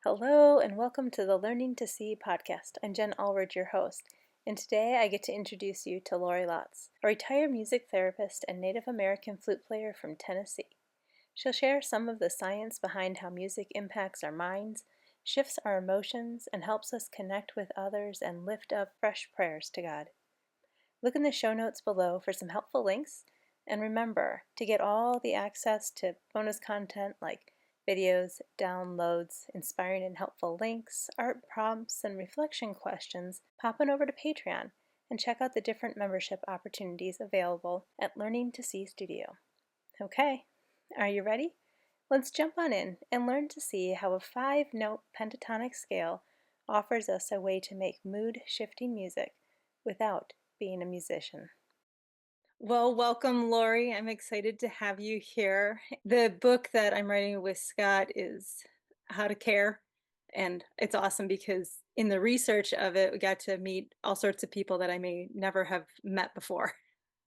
Hello, and welcome to the Learning to See podcast. I'm Jen Allred, your host, and today I get to introduce you to Lori Lotz, a retired music therapist and Native American flute player from Tennessee. She'll share some of the science behind how music impacts our minds, shifts our emotions, and helps us connect with others and lift up fresh prayers to God. Look in the show notes below for some helpful links, and remember to get all the access to bonus content like videos, downloads, inspiring and helpful links, art prompts, and reflection questions, pop on over to Patreon and check out the different membership opportunities available at Learning to See Studio. Okay, are you ready? Let's jump on in and learn to see how a 5-note pentatonic scale offers us a way to make mood-shifting music without being a musician. Well, welcome, Lori. I'm excited to have you here. The book that I'm writing with Scott is How to Care, and it's awesome because in the research of it, we got to meet all sorts of people that I may never have met before.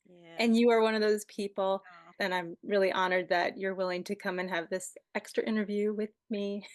Yeah. And you are one of those people, Oh, and I'm really honored that you're willing to come and have this extra interview with me.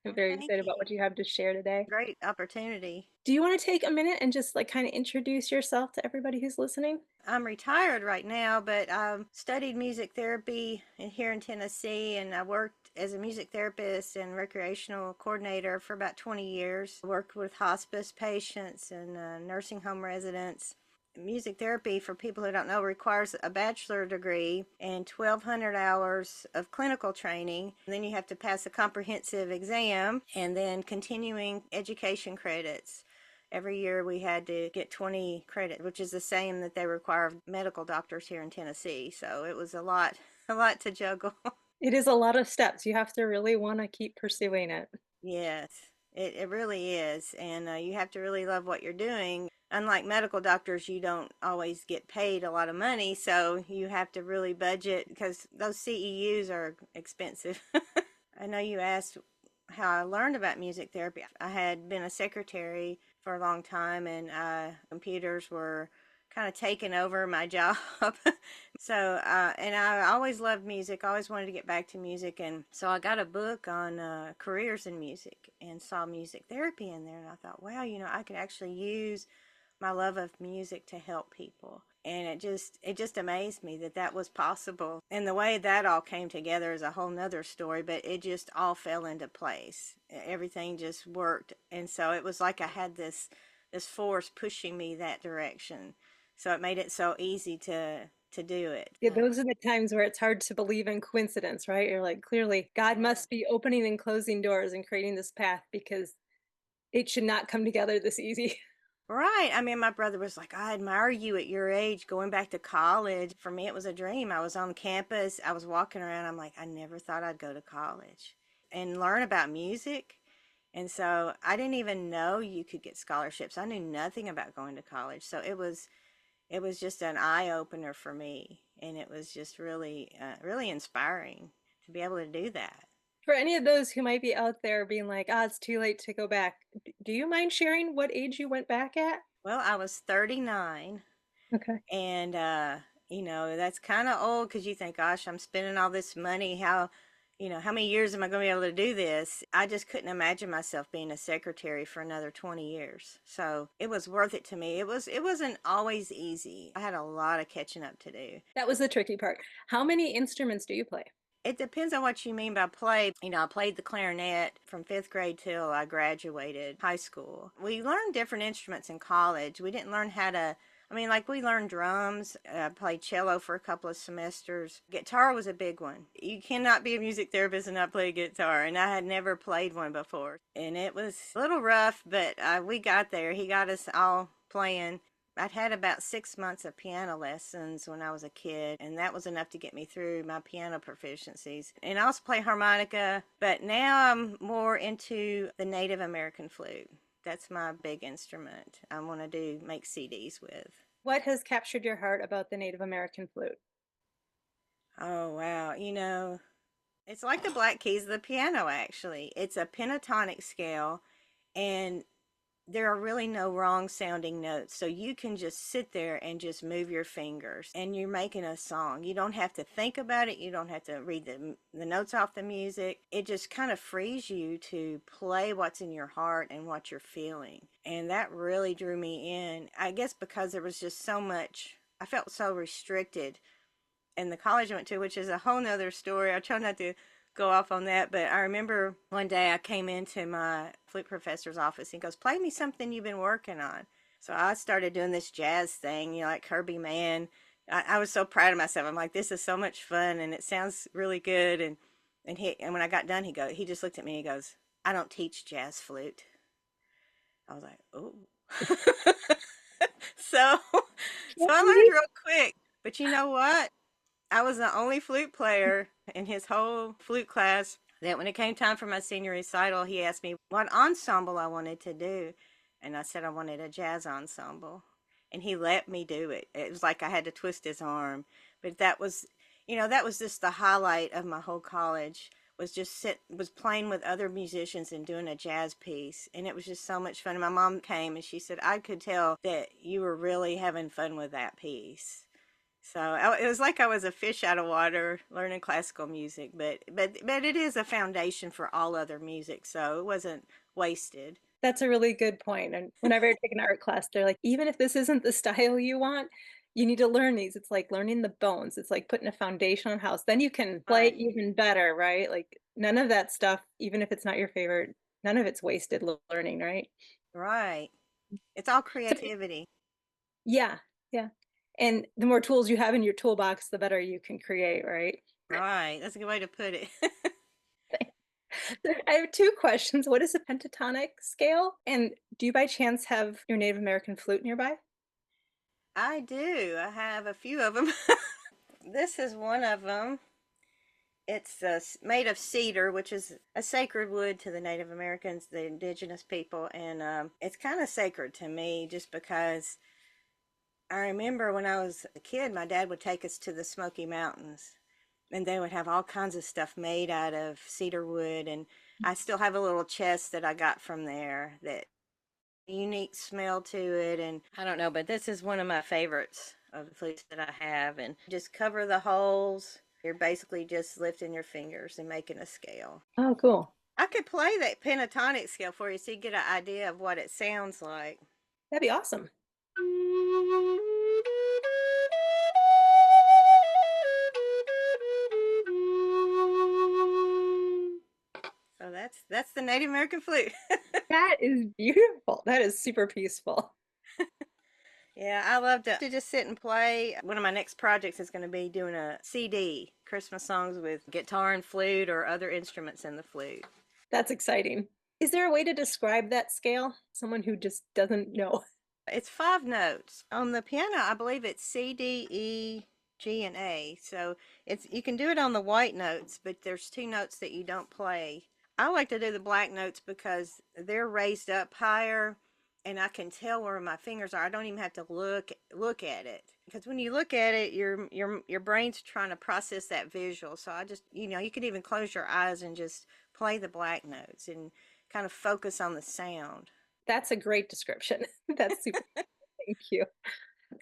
I'm well, very thank excited about you. what you have to share today. Great opportunity. Do you want to take a minute and just kind of introduce yourself to everybody who's listening? I'm retired right now, but I studied music therapy here in Tennessee, and I worked as a music therapist and recreational coordinator for about 20 years. I worked with hospice patients and nursing home residents. Music therapy, for people who don't know, requires a bachelor degree and 1,200 hours of clinical training. And then you have to pass a comprehensive exam and then continuing education credits. Every year we had to get 20 credit, which is the same that they require of medical doctors here in Tennessee. So it was a lot to juggle. It is a lot of steps. You have to really want to keep pursuing it. Yes, it really is. And you have to really love what you're doing. Unlike medical doctors, you don't always get paid a lot of money. So you have to really budget because those CEUs are expensive. I know you asked how I learned about music therapy. I had been a secretary for a long time, and computers were kind of taking over my job. And I always loved music, always wanted to get back to music. And so I got a book on careers in music and saw music therapy in there. And I thought, wow, I could actually use my love of music to help people. And it just amazed me that that was possible. And the way that all came together is a whole nother story, but it just all fell into place. Everything just worked. And so it was like I had this force pushing me that direction. So it made it so easy to do it. Yeah, those are the times where it's hard to believe in coincidence, right? You're like, clearly, God Yeah. must be opening and closing doors and creating this path because it should not come together this easy. Right. I mean, my brother was like, I admire you at your age going back to college. For me, it was a dream. I was on campus, I was walking around. I'm like, I never thought I'd go to college and learn about music. And so I didn't even know you could get scholarships. I knew nothing about going to college. So it was just an eye opener for me. And it was just really, really inspiring to be able to do that. For any of those who might be out there being like, ah, it's too late to go back, do you mind sharing what age you went back at? Well, I was 39. Okay. And, that's kind of old because you think, gosh, I'm spending all this money. How many years am I going to be able to do this? I just couldn't imagine myself being a secretary for another 20 years. So it was worth it to me. It wasn't always easy. I had a lot of catching up to do. That was the tricky part. How many instruments do you play? It depends on what you mean by play. I played the clarinet from fifth grade till I graduated high school. We learned different instruments in college. We didn't learn how to, like we learned drums. I played cello for a couple of semesters. Guitar was a big one. You cannot be a music therapist and not play guitar, and I had never played one before. And it was a little rough, but we got there. He got us all playing. I'd had about 6 months of piano lessons when I was a kid, and that was enough to get me through my piano proficiencies. And I also play harmonica, but now I'm more into the Native American flute. That's my big instrument. I want to make CDs with. What has captured your heart about the Native American flute? Oh, wow. It's like the black keys of the piano, actually. It's a pentatonic scale, and there are really no wrong sounding notes. So you can just sit there and just move your fingers and you're making a song. You don't have to think about it. You don't have to read the notes off the music. It just kind of frees you to play what's in your heart and what you're feeling. And that really drew me in. I guess because there was just so much, I felt so restricted in the college I went to, which is a whole nother story. I try not to go off on that, but I remember one day I came into my flute professor's office. He goes, "Play me something you've been working on." So I started doing this jazz thing, like Kirby Mann. I was so proud of myself. I'm like, this is so much fun, and it sounds really good. And when I got done, he just looked at me and he goes, "I don't teach jazz flute." I was like, "Oh." so so I learned real quick. But you know what? I was the only flute player in his whole flute class that when it came time for my senior recital, he asked me what ensemble I wanted to do. And I said I wanted a jazz ensemble. And he let me do it. It was like I had to twist his arm. But that was just the highlight of my whole college was playing with other musicians and doing a jazz piece. And it was just so much fun. And my mom came and she said, "I could tell that you were really having fun with that piece." So it was like I was a fish out of water learning classical music, but it is a foundation for all other music, so it wasn't wasted. That's a really good point. And whenever I take an art class, they're like, even if this isn't the style you want, you need to learn these. It's like learning the bones. It's like putting a foundation on a house. Then you can play Right, even better, right? Like none of that stuff, even if it's not your favorite, none of it's wasted learning, right? right. It's all So creativity. yeah, yeah. And the more tools you have in your toolbox, the better you can create, right? Right, that's a good way to put it. I have two questions. What is a pentatonic scale? And do you by chance have your Native American flute nearby? I do. I have a few of them. This is one of them. It's made of cedar, which is a sacred wood to the Native Americans, the indigenous people, and it's kind of sacred to me just because I remember when I was a kid, my dad would take us to the Smoky Mountains, and they would have all kinds of stuff made out of cedar wood. And I still have a little chest that I got from there that unique smell to it. And I don't know, but this is one of my favorites of the flutes that I have. And just cover the holes. You're basically just lifting your fingers and making a scale. Oh, cool. I could play that pentatonic scale for you so you get an idea of what it sounds like. That'd be awesome. So that's the Native American flute. That is beautiful. That is super peaceful. Yeah, I love to just sit and play. One of my next projects is going to be doing a CD, Christmas songs with guitar and flute or other instruments in the flute. That's exciting. Is there a way to describe that scale? Someone who just doesn't know. It's 5 notes. On the piano, I believe it's C, D, E, G, and A. So you can do it on the white notes, but there's 2 notes that you don't play. I like to do the black notes because they're raised up higher and I can tell where my fingers are. I don't even have to look at it. Because when you look at it, your brain's trying to process that visual. So I just, you could even close your eyes and just play the black notes and kind of focus on the sound. That's a great description. That's super. Thank you.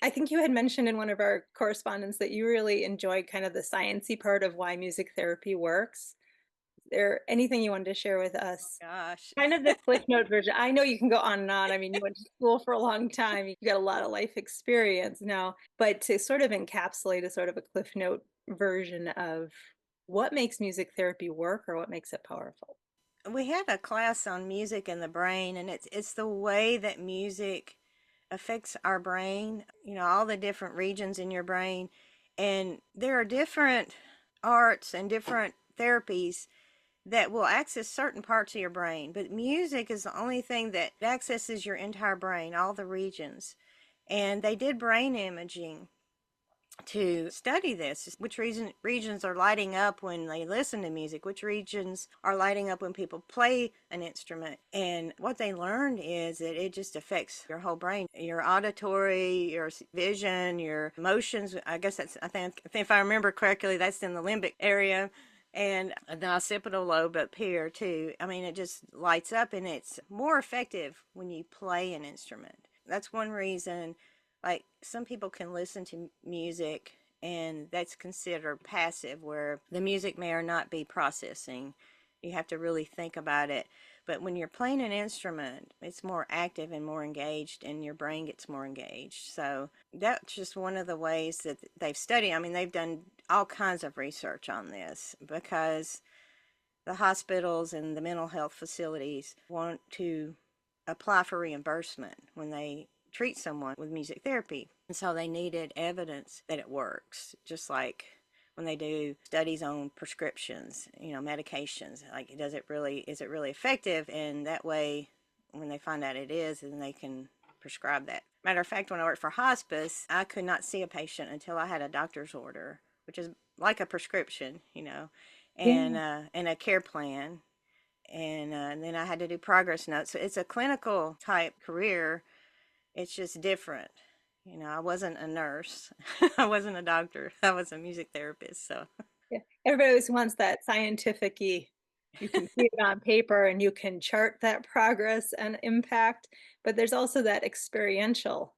I think you had mentioned in one of our correspondence that you really enjoy kind of the sciency part of why music therapy works. Is there anything you wanted to share with us? Gosh. Kind of the Cliff Note version. I know you can go on and on. I mean, you went to school for a long time. You got a lot of life experience now, but to sort of encapsulate a sort of a Cliff Note version of what makes music therapy work or what makes it powerful. We had a class on music and the brain, and it's the way that music affects our brain, all the different regions in your brain. And there are different arts and different therapies that will access certain parts of your brain, but music is the only thing that accesses your entire brain, all the regions. And they did brain imaging to study this, which regions are lighting up when they listen to music, which regions are lighting up when people play an instrument. And what they learned is that it just affects your whole brain, your auditory, your vision, your emotions. I guess I think if I remember correctly, that's in the limbic area. And the occipital lobe up here too. I mean, it just lights up, and it's more effective when you play an instrument. That's one reason, like, some people can listen to music and that's considered passive, where the music may or not be processing. You have to really think about it. But when you're playing an instrument, it's more active and more engaged, and your brain gets more engaged. So that's just one of the ways that they've studied. I mean, they've done all kinds of research on this, because the hospitals and the mental health facilities want to apply for reimbursement when they treat someone with music therapy. And so they needed evidence that it works, just like when they do studies on prescriptions, medications, like, is it really effective? And that way, when they find out it is, then they can prescribe that. Matter of fact, when I worked for hospice, I could not see a patient until I had a doctor's order, which is like a prescription, Yeah. and a care plan. And then I had to do progress notes. So it's a clinical type career. It's just different. I wasn't a nurse. I wasn't a doctor. I was a music therapist. So, Yeah. Everybody always wants that scientific you can see it on paper and you can chart that progress and impact, but there's also that experiential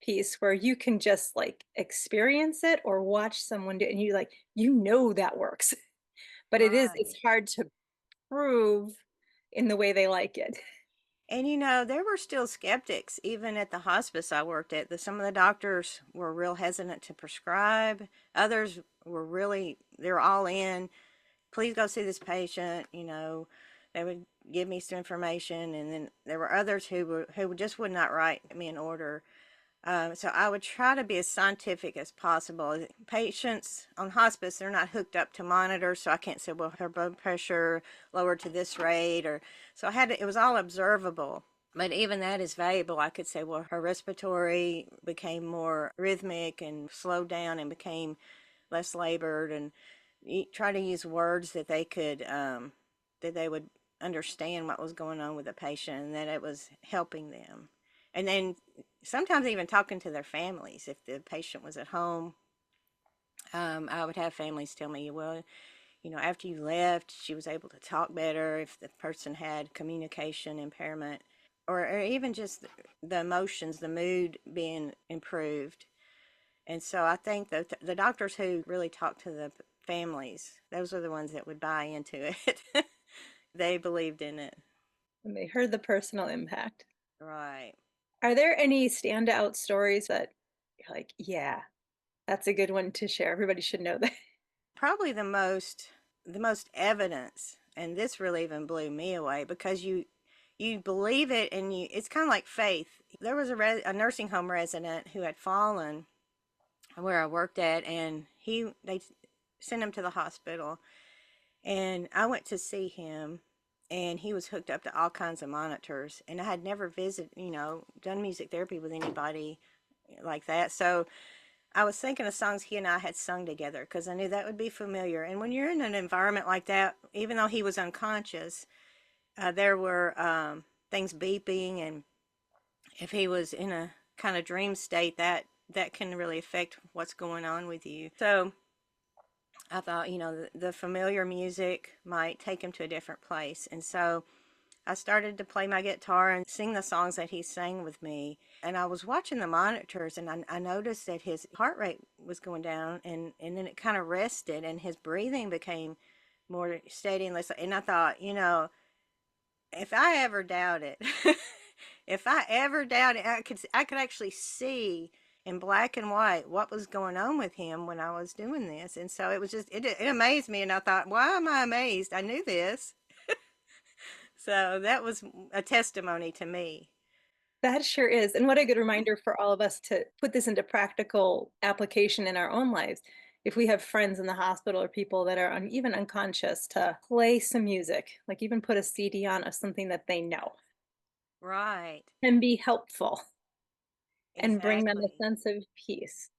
piece where you can just like experience it or watch someone do it and that works. But it's right. hard to prove in the way they like it. And there were still skeptics, even at the hospice I worked at. Some of the doctors were real hesitant to prescribe. Others they're all in. Please go see this patient. They would give me some information, and then there were others who just would not write me an order. So I would try to be as scientific as possible. Patients on hospice, they're not hooked up to monitors, so I can't say, well, her blood pressure lowered to this rate, or so it was all observable. But even that is valuable. I could say, well, her respiratory became more rhythmic and slowed down and became less labored, and try to use words that that they would understand what was going on with the patient, and that it was helping them. And then sometimes even talking to their families. If the patient was at home, I would have families tell me, well, after you left, she was able to talk better. If the person had communication impairment, or even just the emotions, the mood being improved. And so I think that the doctors who really talk to the families, those are the ones that would buy into it. They believed in it. And they heard the personal impact. Right. Are there any standout stories that you're like, yeah, that's a good one to share? Everybody should know that. Probably the most evidence, and this really even blew me away, because you believe it, and it's kind of like faith. There was a nursing home resident who had fallen where I worked at, and they sent him to the hospital, and I went to see him, and he was hooked up to all kinds of monitors, and I had never done music therapy with anybody like that. So I was thinking of songs he and I had sung together, because I knew that would be familiar. And when you're in an environment like that, even though he was unconscious, there were things beeping, and if he was in a kind of dream state, that can really affect what's going on with you. So I thought, the familiar music might take him to a different place. And so I started to play my guitar and sing the songs that he sang with me. And I was watching the monitors, and I noticed that his heart rate was going down, and then it kind of rested, and his breathing became more steady and less. And I thought, if I ever doubt it, if I ever doubt it, I could actually see in black and white what was going on with him when I was doing this. And so it amazed me, and I thought, why am I amazed? I knew this. So that was a testimony to me. That sure is. And what a good reminder for all of us to put this into practical application in our own lives. If we have friends in the hospital or people that are even unconscious, to play some music, like even put a CD on of something that they know, Right. can be helpful and bring them a Exactly. sense of peace.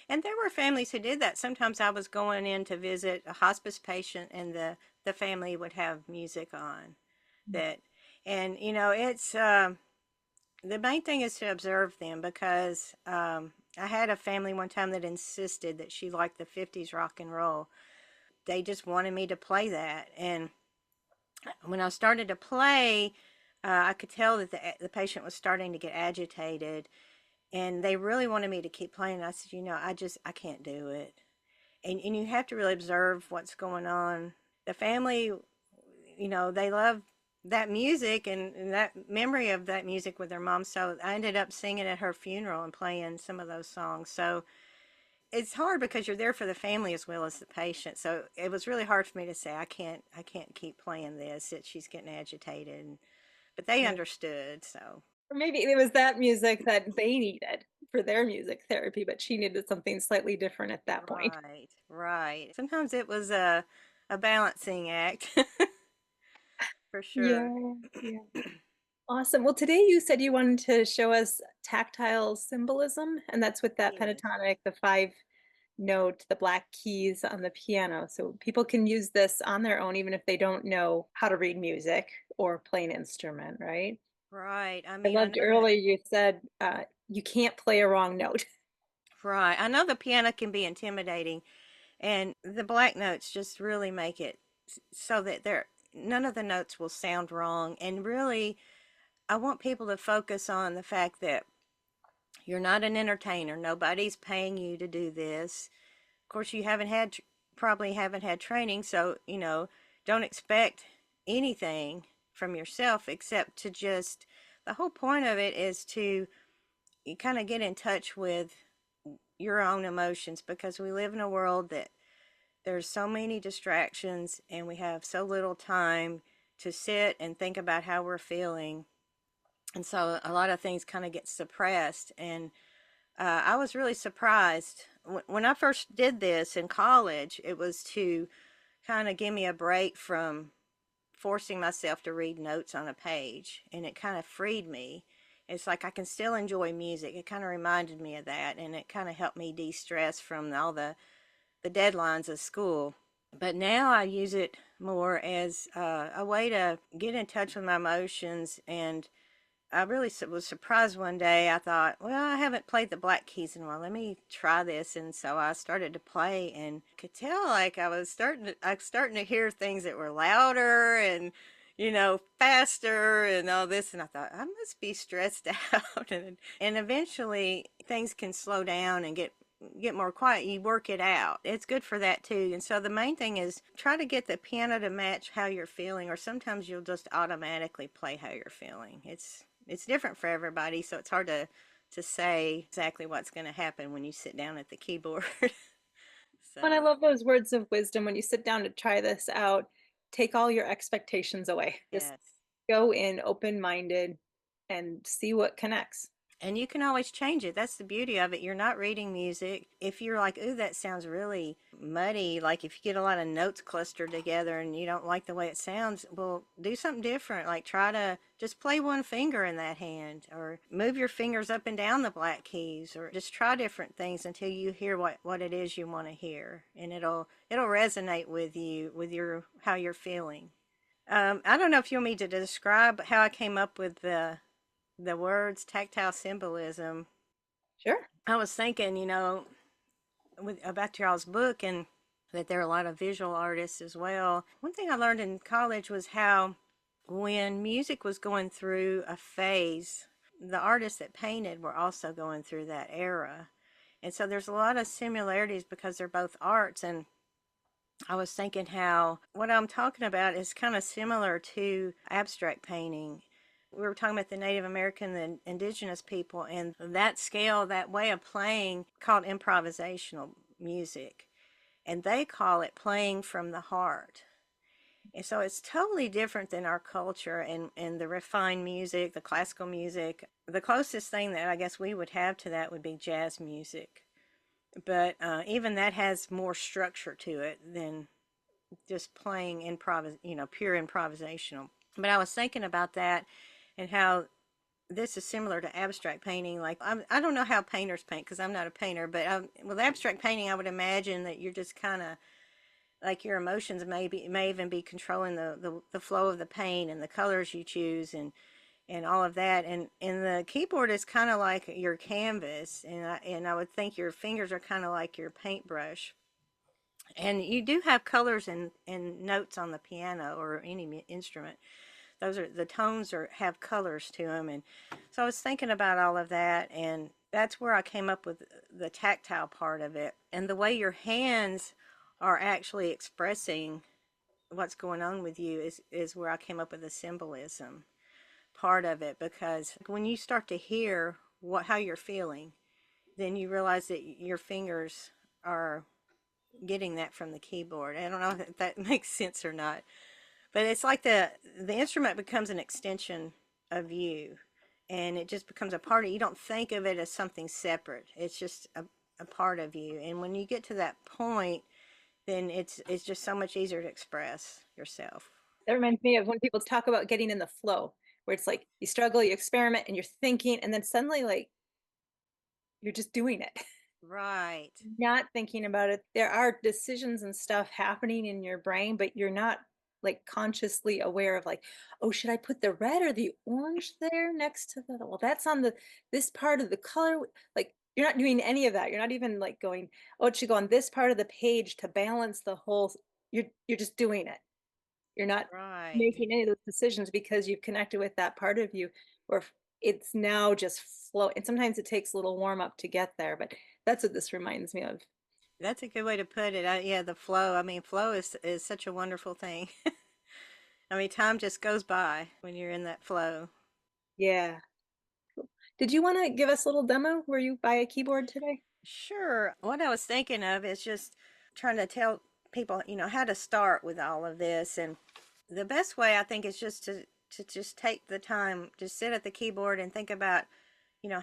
And there were families who did that. Sometimes I was going in to visit a hospice patient, and the family would have music on that. And, the main thing is to observe them, because I had a family one time that insisted that she liked the 50s rock and roll. they just wanted me to play that. And when I started to play, I could tell that the patient was starting to get agitated, and they really wanted me to keep playing. I said, I can't do it. And you have to really observe what's going on. The family, they love that music and that memory of that music with their mom. So I ended up singing at her funeral and playing some of those songs. So it's hard because you're there for the family as well as the patient. So it was really hard for me to say, I can't keep playing this. She's getting agitated. But they Yeah. understood. So Or maybe it was that music that they needed for their music therapy, but she needed something slightly different at that point. right, right. Sometimes it was a balancing act for sure. Yeah, yeah. Awesome. Well, today you said you wanted to show us tactile symbolism, and that's with that Yes. pentatonic, the five note, the black keys on the piano. So people can use this on their own, even if they don't know how to read music or play an instrument, right? Right. I I mean, I loved know that. earlier you said you can't play a wrong note. Right. I know the piano can be intimidating, and the black notes just really make it so that none of the notes will sound wrong. And really, I want people to focus on the fact that you're not an entertainer. Nobody's paying you to do this. Of course, you probably haven't had training, so, don't expect anything from yourself except to just, the whole point of it is to you kind of get in touch with your own emotions, because we live in a world that there's so many distractions and we have so little time to sit and think about how we're feeling. And so a lot of things kind of get suppressed. And I was really surprised when I first did this in college. It was to kind of give me a break from forcing myself to read notes on a page, and it kind of freed me. It's like I can still enjoy music. It kind of reminded me of that, and it kind of helped me de-stress from all the deadlines of school. But now I use it more as a way to get in touch with my emotions. And I really was surprised one day. I thought, well, I haven't played the black keys in a while. Let me try this. And so I started to play and could tell like I was starting to hear things that were louder and, faster and all this. And I thought, I must be stressed out. And eventually things can slow down and get more quiet. You work it out. It's good for that too. And so the main thing is try to get the piano to match how you're feeling, or sometimes you'll just automatically play how you're feeling. It's different for everybody, so it's hard to say exactly what's going to happen when you sit down at the keyboard. And I So love those words of wisdom when you sit down to try this out. Take all your expectations away. Just yes. go in open-minded and see what connects. And you can always change it. That's the beauty of it. You're not reading music. If you're like, ooh, that sounds really muddy, like if you get a lot of notes clustered together and you don't like the way it sounds, well, do something different. Like try to just play one finger in that hand, or move your fingers up and down the black keys, or just try different things until you hear what it is you want to hear. And it'll resonate with you, with how you're feeling. I don't know if you want me to describe how I came up with the words tactile symbolism. Sure. I was thinking, about y'all's book, and that there are a lot of visual artists as well. One thing I learned in college was how when music was going through a phase, the artists that painted were also going through that era. And so there's a lot of similarities because they're both arts. And I was thinking how what I'm talking about is kind of similar to abstract painting. We were talking about the Native American and indigenous people, and that scale, that way of playing, called improvisational music. And they call it playing from the heart. And so it's totally different than our culture and the refined music, the classical music. The closest thing that I guess we would have to that would be jazz music. But even that has more structure to it than just playing pure improvisational. But I was thinking about that and how this is similar to abstract painting. Like I don't know how painters paint because I'm not a painter, but with abstract painting, I would imagine that you're just kind of like your emotions may even be controlling the flow of the paint and the colors you choose and all of that. And the keyboard is kind of like your canvas, and I would think your fingers are kind of like your paintbrush. And you do have colors and notes on the piano or any instrument. Those are the tones are have colors to them. And so I was thinking about all of that, and that's where I came up with the tactile part of it. And the way your hands are actually expressing what's going on with you is where I came up with the symbolism part of it, because when you start to hear how you're feeling, then you realize that your fingers are getting that from the keyboard. I don't know if that makes sense or not, but it's like the instrument becomes an extension of you, and it just becomes a part of you. You don't think of it as something separate. It's just a part of you. And when you get to that point, then it's just so much easier to express yourself. That reminds me of when people talk about getting in the flow, where it's like you struggle, you experiment, and you're thinking, and then suddenly, like, you're just doing it. Right. Not thinking about it. There are decisions and stuff happening in your brain, but you're not like consciously aware of like, oh, should I put the red or the orange there next to the well, that's on the this part of the color. Like you're not doing any of that. You're not even like going, oh, it should go on this part of the page to balance the whole. You're just doing it. You're not Right. making any of those decisions because you've connected with that part of you, or it's now just flow. And sometimes it takes a little warm up to get there, but that's what this reminds me of. That's a good way to put it. Yeah, the flow. I mean, flow is such a wonderful thing. I mean, time just goes by when you're in that flow. Yeah. Cool. Did you want to give us a little demo where you buy a keyboard today? Sure. What I was thinking of is just trying to tell people, how to start with all of this. And the best way I think is just to just take the time, just sit at the keyboard and think about,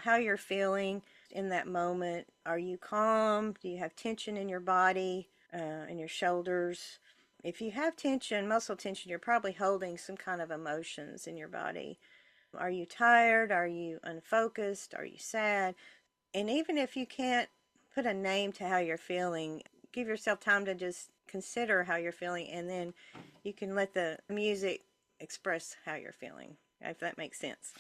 how you're feeling in that moment. Are you calm? Do you have tension in your body, in your shoulders? If you have tension, muscle tension, you're probably holding some kind of emotions in your body. Are you tired? Are you unfocused? Are you sad? And even if you can't put a name to how you're feeling, give yourself time to just consider how you're feeling, and then you can let the music express how you're feeling, if that makes sense.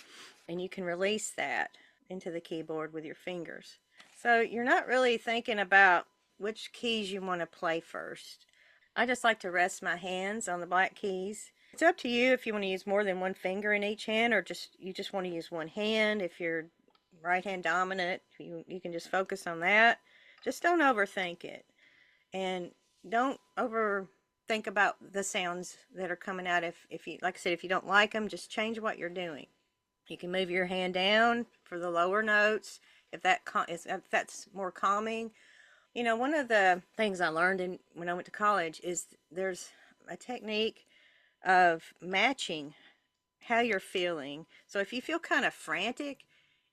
And you can release that into the keyboard with your fingers. So you're not really thinking about which keys you want to play first. I just like to rest my hands on the black keys. It's up to you if you want to use more than one finger in each hand, or just you just want to use one hand. If you're right hand dominant, you can just focus on that. Just don't overthink it, and don't overthink about the sounds that are coming out. If you, like I said, if you don't like them, just change what you're doing. You can move your hand down for the lower notes if that's more calming. One of the things I learned when I went to college is there's a technique of matching how you're feeling. So if you feel kind of frantic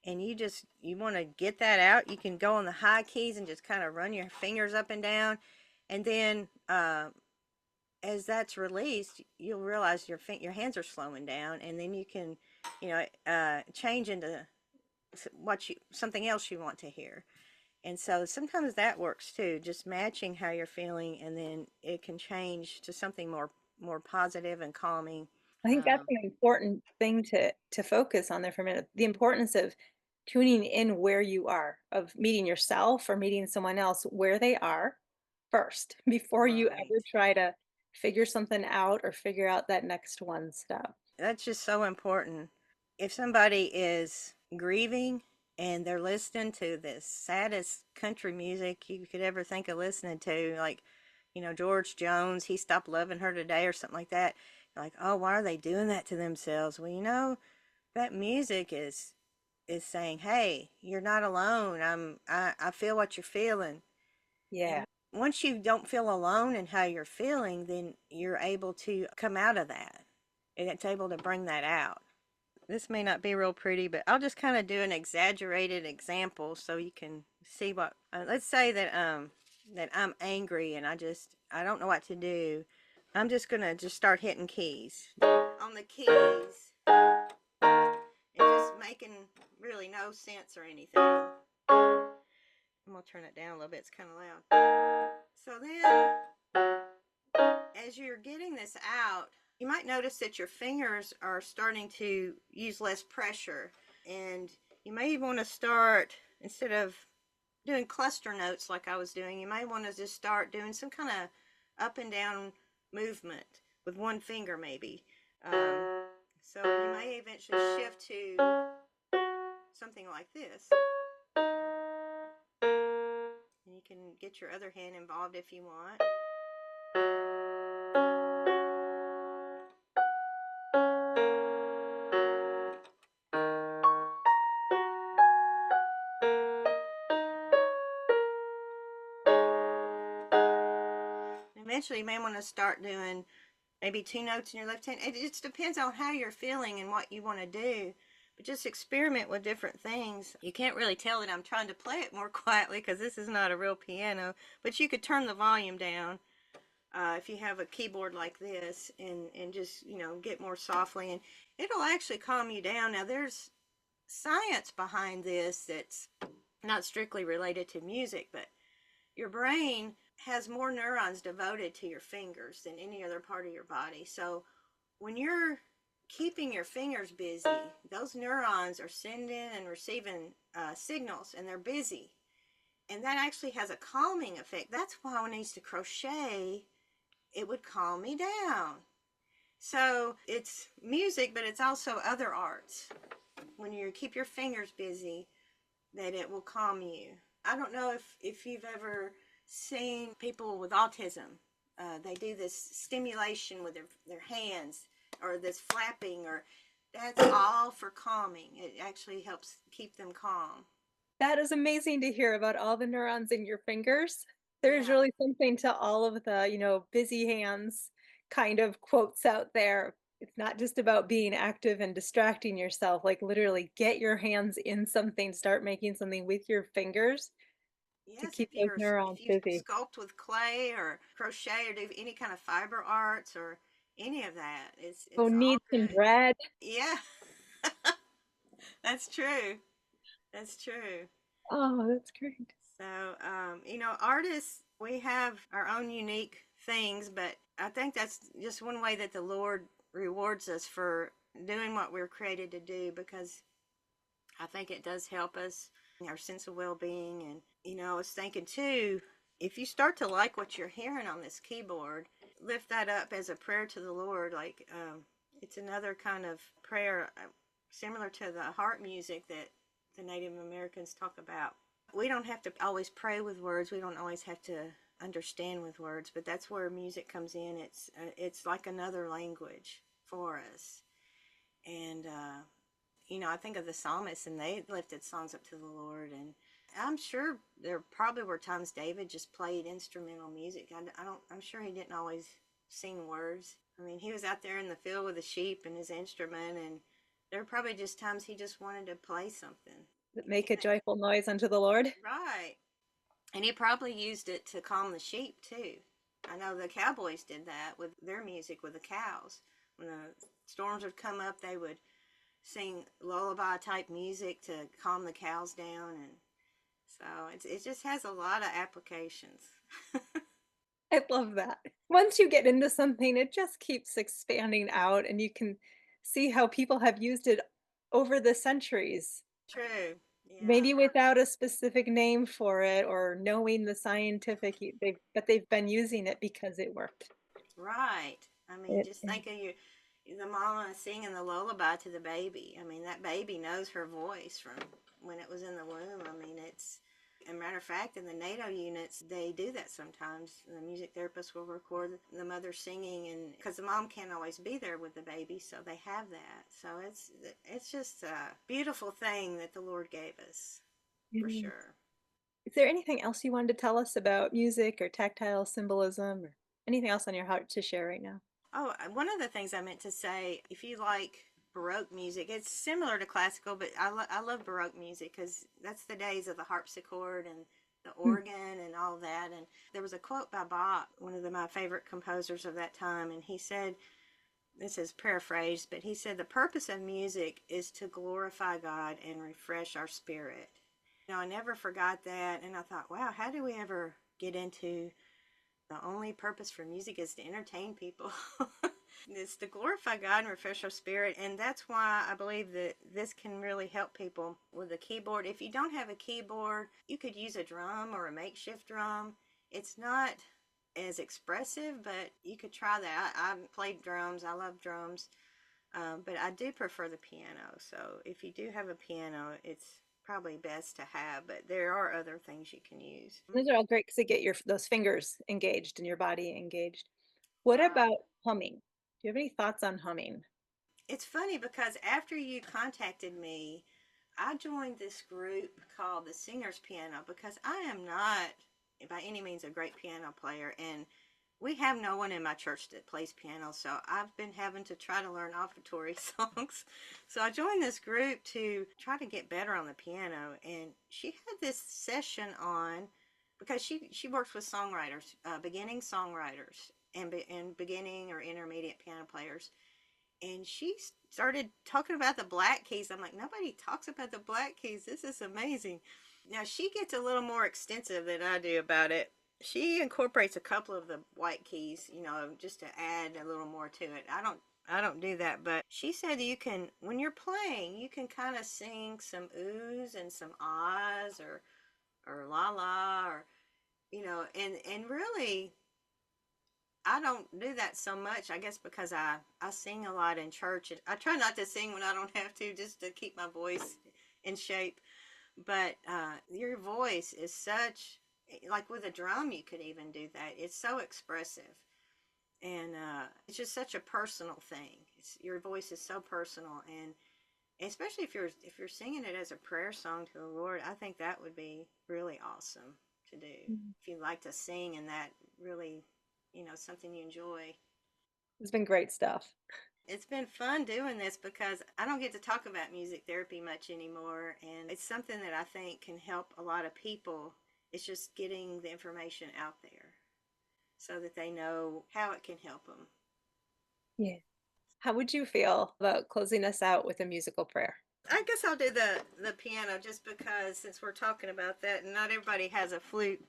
and you want to get that out, you can go on the high keys and just kind of run your fingers up and down, and then as that's released, you'll realize your hands are slowing down, and then you can change into something else you want to hear. And so sometimes that works too, just matching how you're feeling, and then it can change to something more positive and calming. I think that's Um, an important thing to focus on there for a minute. The importance of tuning in where you are, of meeting yourself or meeting someone else where they are first before you right. ever try to figure something out or figure out that next one step. That's just so important. If somebody is grieving and they're listening to the saddest country music you could ever think of listening to, like, George Jones, He Stopped Loving Her Today, or something like that, you're like, oh, why are they doing that to themselves? Well, that music is saying, hey, you're not alone. I feel what you're feeling. Yeah. And once you don't feel alone in how you're feeling, then you're able to come out of that. And it's able to bring that out. This may not be real pretty, but I'll just kind of do an exaggerated example so you can see what. Let's say that I'm angry and I don't know what to do. I'm just gonna just start hitting keys on the keys and just making really no sense or anything. I'm gonna turn it down a little bit. It's kind of loud. So then, as you're getting this out, you might notice that your fingers are starting to use less pressure, and you may want to start, instead of doing cluster notes like I was doing, you may want to just start doing some kind of up and down movement with one finger maybe. So you may eventually shift to something like this. And you can get your other hand involved if you want. Eventually you may want to start doing maybe two notes in your left hand. It just depends on how you're feeling and what you want to do. But just experiment with different things. You can't really tell that I'm trying to play it more quietly because this is not a real piano. But you could turn the volume down if you have a keyboard like this, and just, get more softly. And it'll actually calm you down. Now, there's science behind this that's not strictly related to music, but your brain has more neurons devoted to your fingers than any other part of your body. So when you're keeping your fingers busy, those neurons are sending and receiving signals, and they're busy. And that actually has a calming effect. That's why when I used to crochet, it would calm me down. So it's music, but it's also other arts. When you keep your fingers busy, that it will calm you. I don't know if you've ever seen people with autism. They do this stimulation with their hands, or this flapping, or that's all for calming. It actually helps keep them calm. That is amazing to hear about all the neurons in your fingers. There's Yeah. really something to all of the, busy hands kind of quotes out there. It's not just about being active and distracting yourself, like literally get your hands in something, start making something with your fingers to Yes, keep those if neurons you busy. sculpt with clay or crochet or do any kind of fiber arts or any of that, Oh, it's all knead some good. bread. Yeah, that's true. That's true. Oh, that's great. So, artists, we have our own unique things, but I think that's just one way that the Lord rewards us for doing what we're created to do, because I think it does help us, our sense of well-being. And, I was thinking too, if you start to like what you're hearing on this keyboard, lift that up as a prayer to the Lord. Like, it's another kind of prayer similar to the harp music that the Native Americans talk about. We don't have to always pray with words. We don't always have to understand with words, but that's where music comes in. It's like another language for us. And I think of the psalmists, and they lifted songs up to the Lord. And I'm sure there probably were times David just played instrumental music. I'm sure he didn't always sing words. I mean, he was out there in the field with the sheep and his instrument, and there were probably just times he just wanted to play something. Make a joyful noise unto the Lord. Right. And he probably used it to calm the sheep too. I know the cowboys did that with their music with the cows. When the storms would come up, they would sing lullaby type music to calm the cows down. And so it just has a lot of applications. I love that. Once you get into something, it just keeps expanding out, and you can see how people have used it over the centuries. True. Yeah. Maybe without a specific name for it or knowing the scientific, but they've been using it because it worked. Right. I mean, It, just think of the mama singing the lullaby to the baby. I mean, that baby knows her voice from when it was in the womb. I mean, it's a matter of fact, in the NATO units, they do that sometimes. The music therapist will record the mother singing, and because the mom can't always be there with the baby, so they have that. So it's just a beautiful thing that the Lord gave us, it for is. sure. Is there anything else you wanted to tell us about music or tactile symbolism or anything else on your heart to share right now? Oh, one of the things I meant to say, if you like Baroque music, it's similar to classical, but I love Baroque music because that's the days of the harpsichord and the Hmm. organ and all that. And there was a quote by Bach, one of my favorite composers of that time, and he said, this is paraphrased, but he said, the purpose of music is to glorify God and refresh our spirit. I never forgot that, and I thought, wow, how do we ever get into the only purpose for music is to entertain people? It's to glorify God and refresh our spirit, and that's why I believe that this can really help people with a keyboard. If you don't have a keyboard, you could use a drum or a makeshift drum. It's not as expressive, but you could try that. I've played drums. I love drums, but I do prefer the piano. So if you do have a piano, it's probably best to have, but there are other things you can use. Those are all great because they get your those fingers engaged and your body engaged. What Right. about humming? Do you have any thoughts on humming? It's funny because after you contacted me, I joined this group called the Singers Piano because I am not by any means a great piano player, and we have no one in my church that plays piano, so I've been having to try to learn offertory songs. So I joined this group to try to get better on the piano, and she had this session on because she works with songwriters, beginning songwriters, and beginning or intermediate piano players, and she started talking about the black keys. I'm like, nobody talks about the black keys. This is amazing. Now she gets a little more extensive than I do about it. She incorporates a couple of the white keys, just to add a little more to it. I don't do that, but she said you can, when you're playing, you can kind of sing some oohs and some ahs, or la la, or and really I don't do that so much, I guess, because I sing a lot in church. I try not to sing when I don't have to, just to keep my voice in shape. But your voice is such, like with a drum, you could even do that. It's so expressive. And it's just such a personal thing. Your voice is so personal, and especially if you're singing it as a prayer song to the Lord, I think that would be really awesome to do. Mhm. If you like to sing and that really, something you enjoy. It's been great stuff. It's been fun doing this because I don't get to talk about music therapy much anymore, and it's something that I think can help a lot of people. It's just getting the information out there so that they know how it can help them. Yeah. How would you feel about closing us out with a musical prayer? I guess I'll do the piano just because, since we're talking about that, and not everybody has a flute.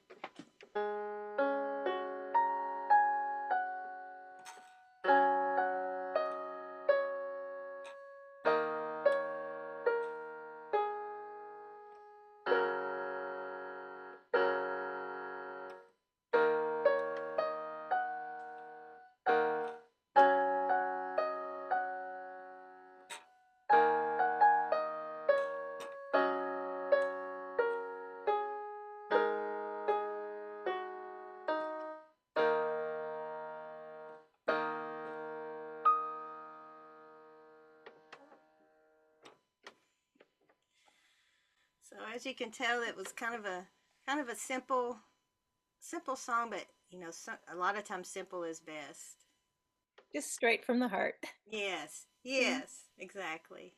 So as you can tell, it was kind of a simple song, but a lot of times simple is best. Just straight from the heart. Yes, Mm. yes, exactly.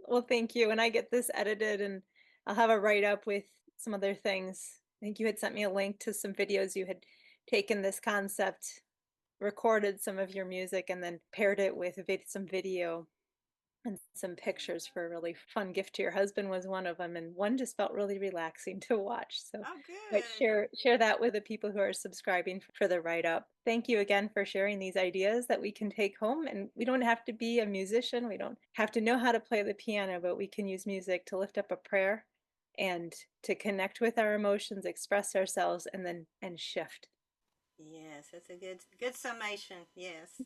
Well, thank you. And I get this edited and I'll have a write up with some other things. I think you had sent me a link to some videos you had taken this concept, recorded some of your music, and then paired it with some video and some pictures for a really fun gift to your husband was one of them, and one just felt really relaxing to watch. So Oh, might good. share that with the people who are subscribing for the write up. Thank you again for sharing these ideas that we can take home. And we don't have to be a musician. We don't have to know how to play the piano, but we can use music to lift up a prayer and to connect with our emotions, express ourselves, and then shift. Yes, that's a good summation. Yes.